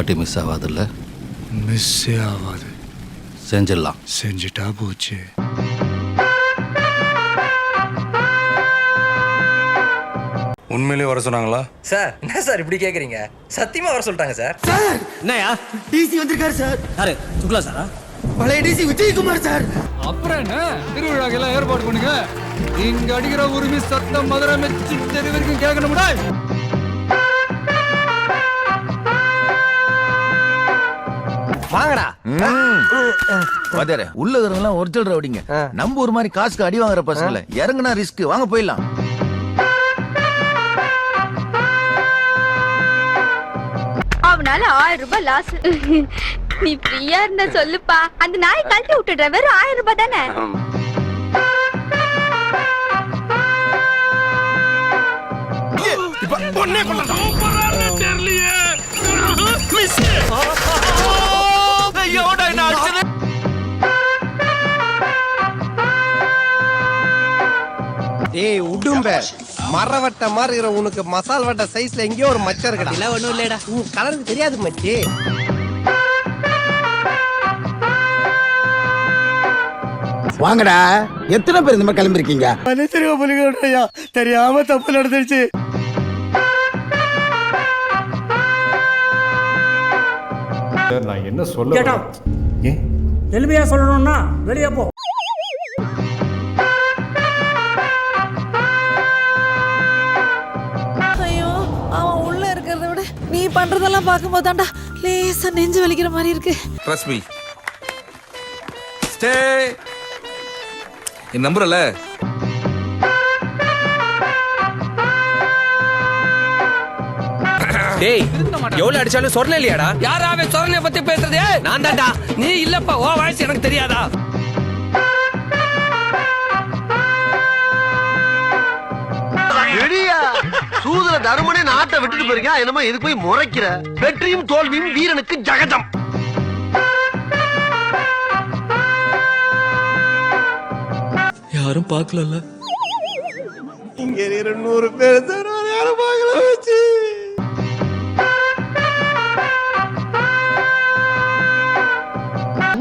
Party miss ஆகாதுல்ல? மிஸ்ஸே ஆகாது. செஞ்சிடலாம். செஞ்சுட்டா போச்சு. உண்மையிலேயே வர சொன்னாங்களா? சார் என்ன சார் இப்படி கேக்குறீங்க? சத்தியமா வர சொல்லிட்டாங்க சார். சார் என்னயா டிசி வந்திருக்காரு சார். யாரு சுக்லா சாரா? பழைய டிசி விஜயகுமார் சார். அப்புறம் என்ன திருவிழாக்கெல்லாம் ஏற்பாடு பண்ணுங்க. இங்க அடிக்கிற உரிமை சத்தம் மதுரை மெச்சு தெரு வரைக்கும் கேட்கணும்டா. வாங்கடா. வாத்தியாரே, உள்ள இருக்கிறவங்க ஒரிஜினல் ரவுடிங்க. நம்ம ஒரு மாதிரி காசுக்கு அடி வாங்குற பசங்கள இறங்குனா ரிஸ்க். வாங்க போயிடலாம். அவனால 1000 ரூபாய் லாஸ். நீ ஃப்ரீயா இருந்தா சொல்லுப்பா. அந்த நாய் கழட்டி விட்டுடுற. வெறும் 1000 ரூபாய் தானே. ஏய் உடும்ப மரவட்ட மாதிரி உனக்கு மசால் வட்ட சைஸ்ல எங்கேயோ ஒரு மச்சம் இருக்குடா. இல்ல ஒண்ணும் இல்லடா. உன் கலருக்கு தெரியாது மச்சி. வாங்கடா. எத்தனை பேர் இந்த மாதிரி கிளம்பிருக்கீங்க? தெரியாம தப்பு நடந்துருச்சு. நான் என்ன சொல்ல எளிமையா சொல்லணும்னா வெளியே போ. ஐயோ, அவன் உள்ள இருக்கிறத விட நீ பண்றதெல்லாம் பார்க்கும்போது தான்டா லேசா நெஞ்சு வலிக்கிற மாதிரி இருக்கு. Trust me. ஸ்டே. என் நம்புறல. டேய் எவ்வளவு அடிச்சாலும் சொரணை இல்லையாடா? யாராவே சொரணைய பத்தி பேசுறதே? நான் தான்டா. நீ இல்லப்பா. ஓ வாய்ஸ் எனக்கு தெரியாதா? சூதுல தருமனே நாட்டை விட்டுட்டு போயிருக்கா. என்னமோ இது போய் முறைக்கிற. வெற்றியும் தோல்வியும் வீரனுக்கு ஜகஜம். யாரும் பார்க்கல. இங்க 200 பேர் யாரும் பார்க்கல வச்சு.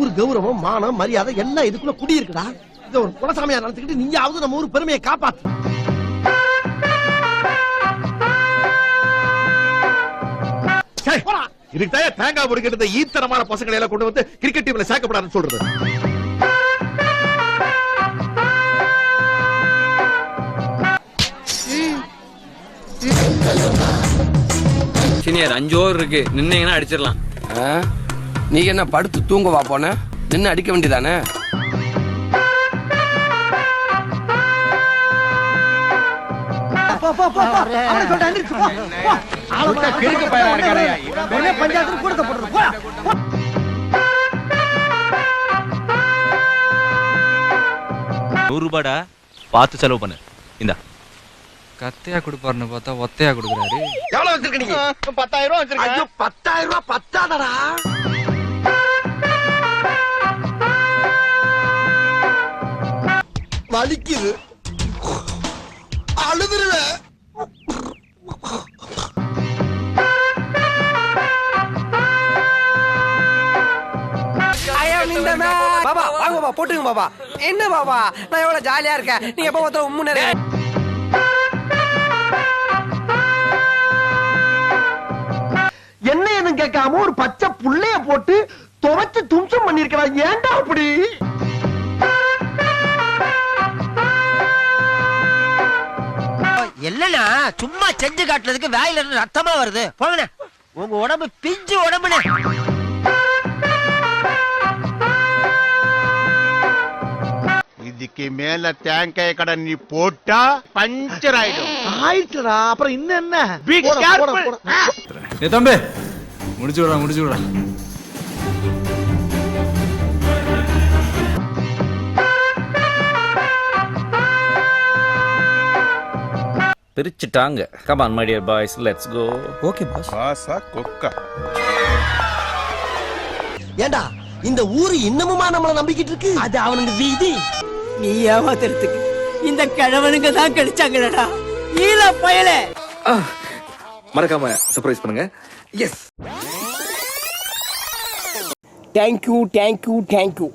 ஊர் கௌரவம் மானம் மரியாதை எல்லாம் இதுக்குள்ள குடி இருக்குடா. இத ஒரு குலசாமியா நடத்திக்கிட்டு நீயாவது நம்ம ஊர் பெருமையை காப்பாத்து. இதுக்கு தேங்காய் பொறுக்கிறது ஈத்தனமான பசங்களை எல்லாம் கொண்டு வந்து கிரிக்கெட் டீம்ல சேர்க்கப்படாதுன்னு சொல்றது. சீனியர் 5 ஓவர் இருக்கு. நின்னீங்கன்னா அடிச்சிடலாம். நீங்க என்ன படுத்து தூங்கவா போன? நின்னு அடிக்க வேண்டியதானே? ரூபாடா பார்த்து செலவு பண்ணு. இந்த கத்தையா கொடுப்பாருன்னு பார்த்தா ஒத்தையா கொடுக்குறாரு. எவ்வளவு வச்சிருக்க நீங்க? 10,000 ரூபாய் வச்சிருக்க. ஐயோ 10,000 ரூபாய் பத்தாதடா. வலிக்குது. அழுதுருவேன். பாபா வாங்க பாபா போட்டுங்க பாபா. என்ன பாபா நான் எவ்வளவு ஜாலியா இருக்கேன். நீங்க எப்ப பார்த்தா உம்முனே. என்ன ஏன்னு கேட்காம ஒரு பச்சை புள்ளைய போட்டு துவைச்சு தும்சம் பண்ணிருக்கிறான். ஏன்டா அப்படி? இல்லனா சும்மா செஞ்சு காட்டுறதுக்கு வாயில இருந்து ரத்தமா வருது. போங்கண்ணே. உங்க உடம்பு பிஞ்சு உடம்புனே. இதுக்கு மேல தேங்காய் கடை நீ போட்டா பஞ்சர் ஆயிடும். ஆயிடுச்சுடா. அப்புறம் இன்னும் என்ன? ஏ தம்பி முடிச்சு விடுறா. பிரிச்சுட்டாங்க. Come on my dear boys, let's go. Okay boss. பாசா கொக்கா. ஏண்டா இந்த ஊரு இன்னமுமா நம்மள நம்பிக்கிட்டு இருக்கு? அது அவனுக்கு வீதி. நீ ஏமாத்துறதுக்கு இந்த கிழவனுங்க தான் கிடைச்சாங்கடா. ஈல பயலே. மறக்காம சர்ப்ரைஸ் பண்ணுங்க. எஸ். Thank you thank you thank you